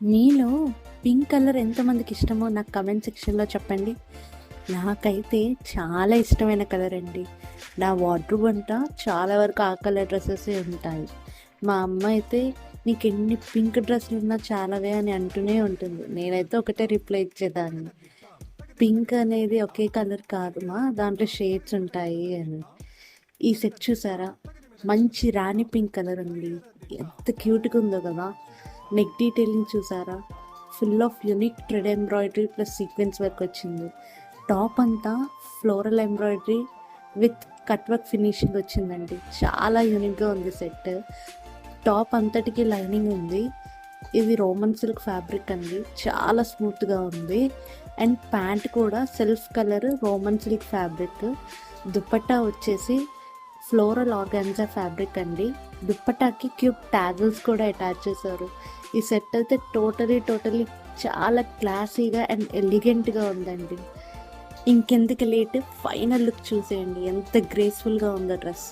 మీలో pink colour ఎంతమందికి ఇష్టమో నాకు కమెంట్ సెక్షన్లో చెప్పండి. నాకైతే చాలా ఇష్టమైన కలర్ అండి. నా వార్డ్రోబ్ అంతా చాలా వరకు ఆ కలర్ డ్రెస్సెసే ఉంటాయి. మా అమ్మ అయితే నీకు ఎన్ని పింక్ డ్రెస్సులు ఉన్నా చాలావే అని అంటూనే ఉంటుంది. నేనైతే ఒకటే రిప్లై ఇచ్చేదాన్ని, పింక్ అనేది ఒకే కలర్ కాదు మా, దాంట్లో షేడ్స్ ఉంటాయి అని. ఈ సెట్ చూసారా, మంచి రాణి పింక్ కలర్ అండి. ఎంత క్యూట్గా ఉందో కదా. నెక్ డీటెయిలింగ్ చూసారా, full of unique thread embroidery plus sequence work వచ్చింది. టాప్ అంతా floral embroidery with cut work finishing వచ్చిందండి. చాలా యూనిక్గా ఉంది సెట్. టాప్ అంతటికి లైనింగ్ ఉంది. ఇది రోమన్ సిల్క్ ఫ్యాబ్రిక్ అండి, చాలా స్మూత్గా ఉంది. అండ్ ప్యాంట్ కూడా self colour Roman silk fabric. Dupatta వచ్చేసి ఫ్లోరల్ ఆర్గాన్జా ఫ్యాబ్రిక్ అండి. దుప్పటాకి క్యూబ్ ట్యాజిల్స్ కూడా అటాచ్ చేశారు. ఈ సెట్ అయితే టోటలీ చాలా క్లాసీగా అండ్ ఎలిగెంట్గా ఉందండి. ఇంకెందుకు లేట్, ఫైనల్ లుక్ చూసేయండి ఎంత గ్రేస్ఫుల్గా ఉందో డ్రెస్.